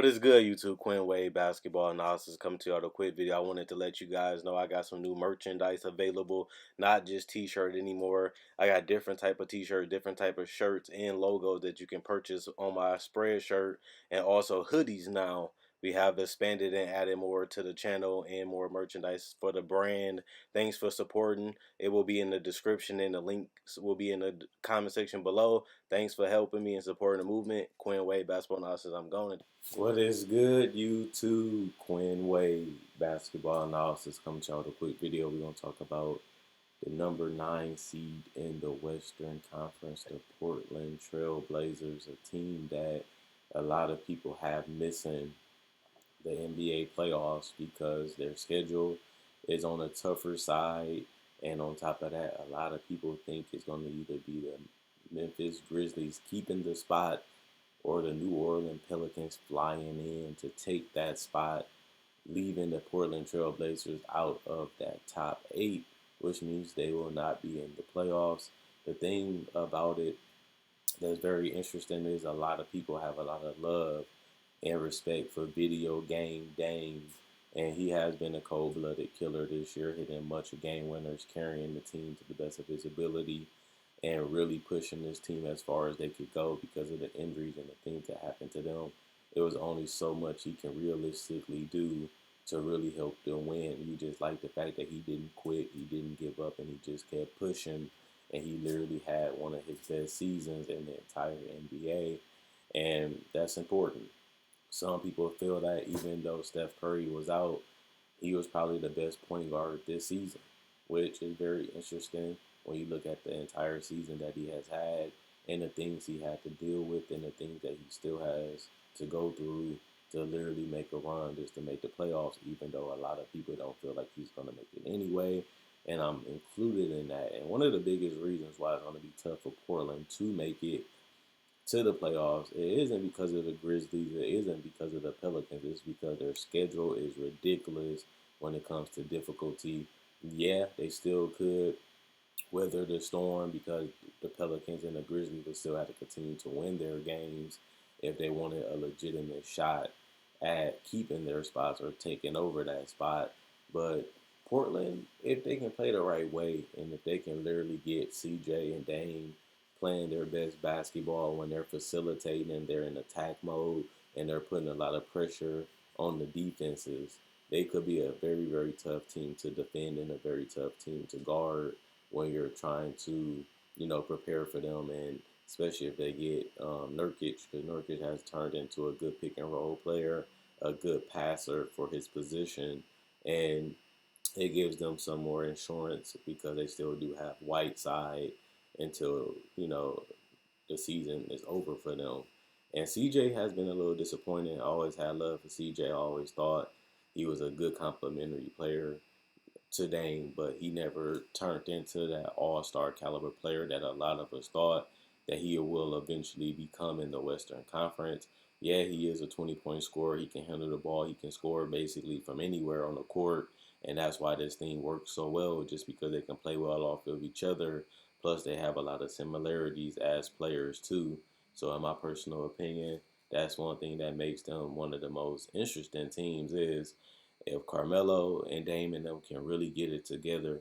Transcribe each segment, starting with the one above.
is good, YouTube? Quinn Wade Basketball Analysis coming to you with a quick video. I wanted to let you guys know I got some new merchandise available, not just t-shirt anymore. I got different type of t-shirt, different type of shirts and logos that you can purchase on my spread shirt, and also hoodies now. We have expanded and added more to the channel and more merchandise for the brand. Thanks for supporting. It will be in the description and the links will be in the comment section below. Thanks for helping me and supporting the movement. Quinn Wade Basketball Analysis. I'm going. What is good, YouTube? Quinn Wade Basketball Analysis coming to you with a quick video. We're going to talk about the number 9 seed in the Western Conference, the Portland Trailblazers, a team that a lot of people have missing the NBA playoffs because their schedule is on a tougher side. And on top of that, a lot of people think it's going to either be the Memphis Grizzlies keeping the spot or the New Orleans Pelicans flying in to take that spot, leaving the Portland Trailblazers out of that top 8, which means they will not be in the playoffs. The thing about it that's very interesting is a lot of people have a lot of love and respect for video game Dame, and he has been a cold-blooded killer this year, hitting much of game winners, carrying the team to the best of his ability, and really pushing this team as far as they could go because of the injuries and the things that happened to them. It was only so much he can realistically do to really help them win. You just like the fact that he didn't quit, he didn't give up, and he just kept pushing. And he literally had one of his best seasons in the entire NBA, and that's important. Some people feel that even though Steph Curry was out, he was probably the best point guard this season, which is very interesting when you look at the entire season that he has had and the things he had to deal with and the things that he still has to go through to literally make a run just to make the playoffs, even though a lot of people don't feel like he's going to make it anyway. And I'm included in that. And one of the biggest reasons why it's going to be tough for Portland to make it to the playoffs, it isn't because of the Grizzlies, it isn't because of the Pelicans, it's because their schedule is ridiculous when it comes to difficulty. Yeah, they still could weather the storm because the Pelicans and the Grizzlies would still have to continue to win their games if they wanted a legitimate shot at keeping their spots or taking over that spot. But Portland, if they can play the right way and if they can literally get CJ and Dame playing their best basketball when they're facilitating and they're in attack mode and they're putting a lot of pressure on the defenses, they could be a very, very tough team to defend and a very tough team to guard when you're trying to, prepare for them, and especially if they get Nurkic, because Nurkic has turned into a good pick and roll player, a good passer for his position, and it gives them some more insurance because they still do have Whiteside until the season is over for them. And CJ has been a little disappointing. I always had love for CJ. I always thought he was a good complementary player to Dame, but he never turned into that all-star caliber player that a lot of us thought that he will eventually become in the Western Conference. Yeah, he is a 20-point scorer. He can handle the ball. He can score basically from anywhere on the court, and that's why this thing works so well, just because they can play well off of each other. Plus, they have a lot of similarities as players, too. So, in my personal opinion, that's one thing that makes them one of the most interesting teams is if Carmelo and Dame and them can really get it together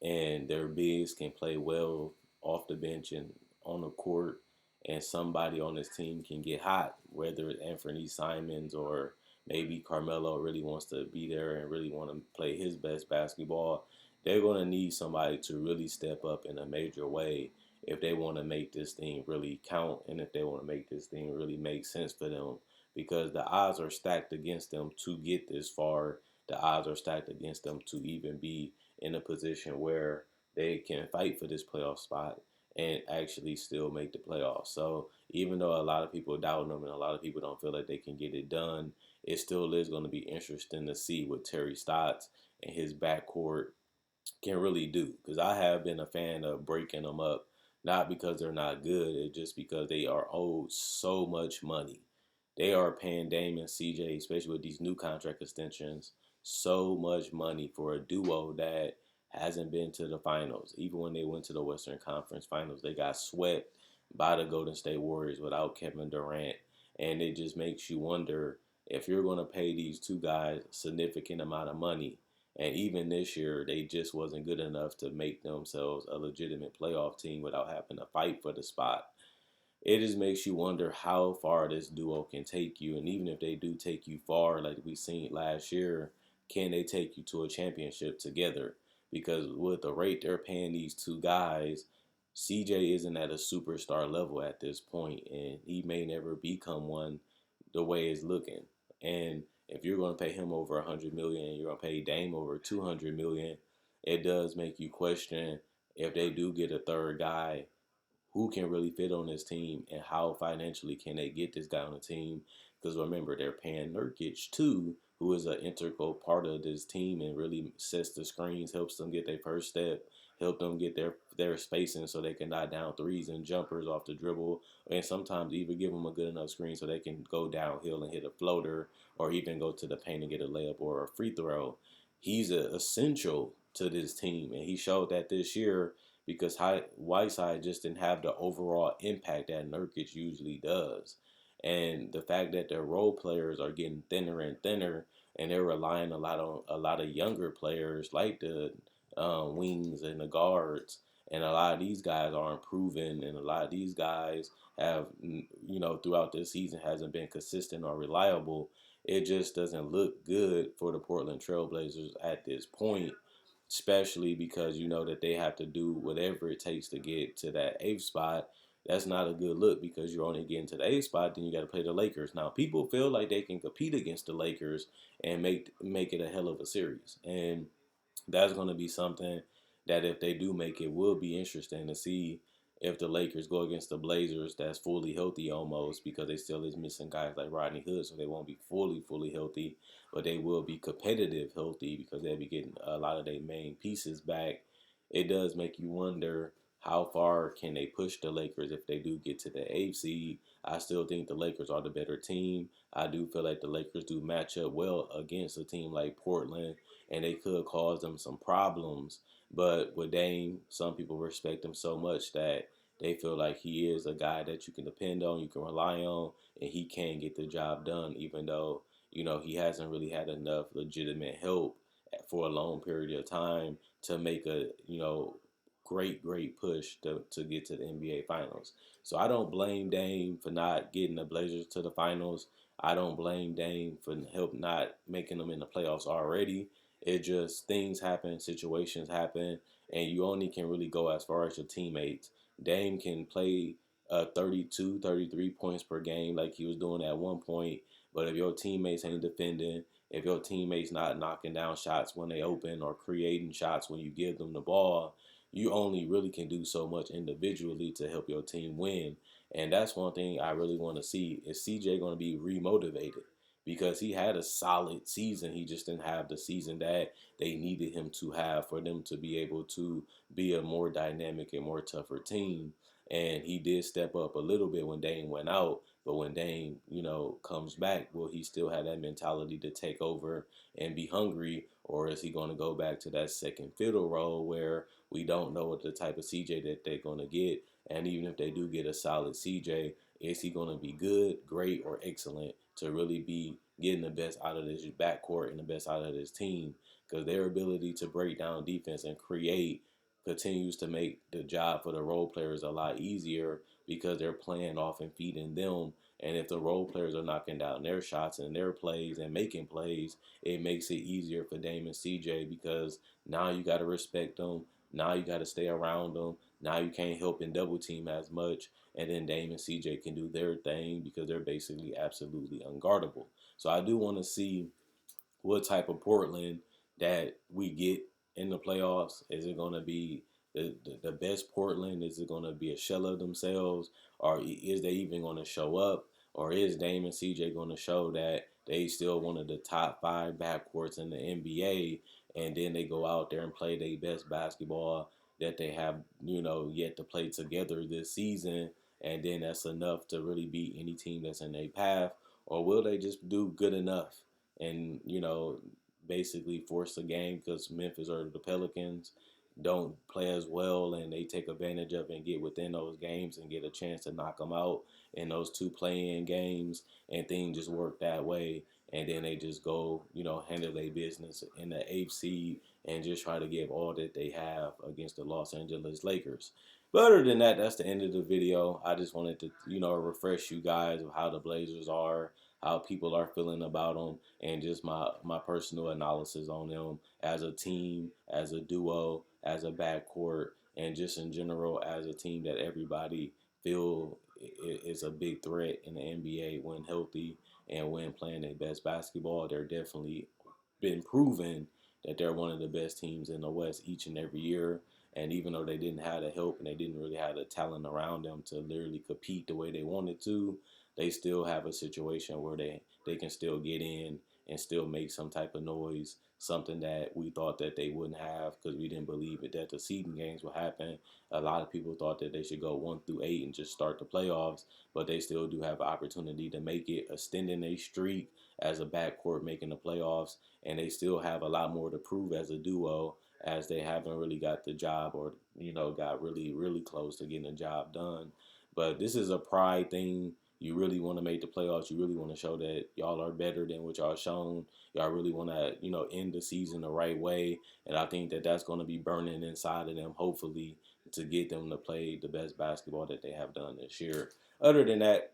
and their bigs can play well off the bench and on the court, and somebody on this team can get hot, whether it's Anthony Simons or maybe Carmelo really wants to be there and really want to play his best basketball, they're going to need somebody to really step up in a major way if they want to make this thing really count and if they want to make this thing really make sense for them, because the odds are stacked against them to get this far. The odds are stacked against them to even be in a position where they can fight for this playoff spot and actually still make the playoffs. So even though a lot of people doubt them and a lot of people don't feel like they can get it done, it still is going to be interesting to see what Terry Stotts and his backcourt can really do. Because I have been a fan of breaking them up, not because they're not good, it's just because they are owed so much money. They are paying Dame and CJ, especially with these new contract extensions, so much money for a duo that hasn't been to the finals. Even when they went to the Western Conference Finals, they got swept by the Golden State Warriors without Kevin Durant. And it just makes you wonder if you're going to pay these two guys a significant amount of money, and even this year they just wasn't good enough to make themselves a legitimate playoff team without having to fight for the spot, it just makes you wonder how far this duo can take you. And even if they do take you far, like we seen last year, can they take you to a championship together? Because with the rate they're paying these two guys, CJ isn't at a superstar level at this point, and he may never become one the way it's looking. And if you're going to pay him over 100 million, and you're going to pay Dame over 200 million, it does make you question if they do get a third guy, who can really fit on this team and how financially can they get this guy on the team. Because remember, they're paying Nurkic too, who is an integral part of this team and really sets the screens, helps them get their first step, help them get their spacing so they can knock down threes and jumpers off the dribble, and sometimes even give them a good enough screen so they can go downhill and hit a floater, or even go to the paint and get a layup or a free throw. He's essential to this team, and he showed that this year because Whiteside just didn't have the overall impact that Nurkic usually does. And the fact that their role players are getting thinner and thinner, and they're relying a lot on a lot of younger players like the wings and the guards, and a lot of these guys are improving, and a lot of these guys have, throughout this season hasn't been consistent or reliable. It just doesn't look good for the Portland Trailblazers at this point, especially because you know that they have to do whatever it takes to get to that eighth spot. That's not a good look because you're only getting to the eighth spot, then you got to play the Lakers. Now, people feel like they can compete against the Lakers and make it a hell of a series, and that's going to be something that if they do make it, will be interesting to see if the Lakers go against the Blazers that's fully healthy almost, because they still is missing guys like Rodney Hood, so they won't be fully healthy, but they will be competitive healthy because they'll be getting a lot of their main pieces back. It does make you wonder how far can they push the Lakers if they do get to the eighth seed. I still think the Lakers are the better team. I do feel like the Lakers do match up well against a team like Portland, and they could cause them some problems. But with Dame, some people respect him so much that they feel like he is a guy that you can depend on, you can rely on, and he can get the job done, even though, he hasn't really had enough legitimate help for a long period of time to make a, great push to get to the NBA Finals. So I don't blame Dame for not getting the Blazers to the finals. I don't blame Dame for help not making them in the playoffs already. It just, things happen, situations happen, and you only can really go as far as your teammates. Dame can play 32, 33 points per game like he was doing at one point, but if your teammates ain't defending, if your teammates not knocking down shots when they open or creating shots when you give them the ball, you only really can do so much individually to help your team win. And that's one thing I really want to see. Is CJ going to be remotivated? Because he had a solid season. He just didn't have the season that they needed him to have for them to be able to be a more dynamic and more tougher team. And he did step up a little bit when Dame went out. But when Dame, comes back, will he still have that mentality to take over and be hungry? Or is he going to go back to that second fiddle role where we don't know what the type of CJ that they're going to get? And even if they do get a solid CJ, is he going to be good, great, or excellent to really be getting the best out of this backcourt and the best out of this team? Because their ability to break down defense and create continues to make the job for the role players a lot easier because they're playing off and feeding them. And if the role players are knocking down their shots and their plays and making plays, it makes it easier for Dame and CJ because now you got to respect them. Now you got to stay around them. Now you can't help and double team as much. And then Dame and CJ can do their thing because they're basically absolutely unguardable. So I do want to see what type of Portland that we get in the playoffs. Is it going to be the best Portland? Is it going to be a shell of themselves? Or is they even going to show up? Or is Dame and CJ going to show that they still one of the top five backcourts in the NBA, and then they go out there and play their best basketball that they have, yet to play together this season, and then that's enough to really beat any team that's in their path? Or will they just do good enough and basically force the game because Memphis are the Pelicans? don't play as well, and they take advantage of it and get within those games and get a chance to knock them out in those two play-in games, and things just work that way. And then they just go, handle their business in the eighth seed and just try to give all that they have against the Los Angeles Lakers. But other than that, that's the end of the video. I just wanted to, refresh you guys of how the Blazers are, how people are feeling about them, and just my personal analysis on them as a team, as a duo, as a backcourt, and just in general as a team that everybody feel is a big threat in the NBA when healthy and when playing their best basketball. They're definitely been proven that they're one of the best teams in the West each and every year. And even though they didn't have the help and they didn't really have the talent around them to literally compete the way they wanted to, they still have a situation where they can still get in and still make some type of noise, something that we thought that they wouldn't have because we didn't believe it that the seeding games would happen. A lot of people thought that they should go 1 through 8 and just start the playoffs, but they still do have an opportunity to make it, extending a streak as a backcourt making the playoffs, and they still have a lot more to prove as a duo as they haven't really got the job or got really close to getting the job done. But this is a pride thing. You really want to make the playoffs. You really want to show that y'all are better than what y'all shown. Y'all really want to end the season the right way, and I think that that's going to be burning inside of them, hopefully, to get them to play the best basketball that they have done this year. Other than that,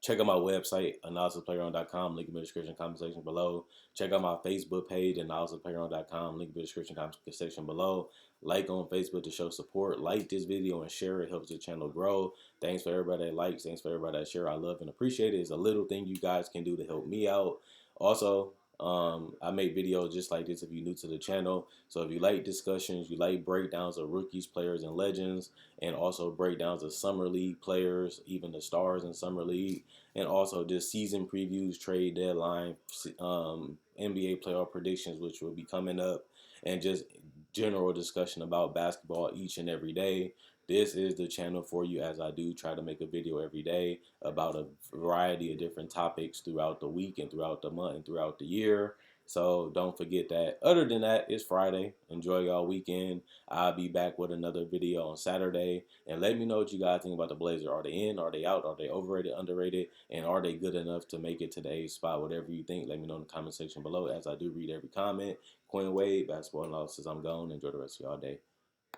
check out my website, analysisplayground.com. Link in the description comment section below. Check out my Facebook page, analysisplayground.com. Link in the description comment section below. Like on Facebook to show support. Like this video and share it. Helps the channel grow. Thanks for everybody that likes. Thanks for everybody that share. I love and appreciate it. It's a little thing you guys can do to help me out. Also, I make videos just like this if you're new to the channel. So if you like discussions, you like breakdowns of rookies, players, and legends, and also breakdowns of summer league players, even the stars in summer league, and also just season previews, trade deadline, NBA playoff predictions, which will be coming up, and just general discussion about basketball each and every day. This is the channel for you, as I do try to make a video every day about a variety of different topics throughout the week and throughout the month and throughout the year. So don't forget that. Other than that, it's Friday. Enjoy y'all weekend. I'll be back with another video on Saturday. And let me know what you guys think about the Blazers. Are they in? Are they out? Are they overrated, underrated? And are they good enough to make it to the 8th spot? Whatever you think, let me know in the comment section below, as I do read every comment. Quinn Wade, basketball analysis. I'm gone. Enjoy the rest of y'all day.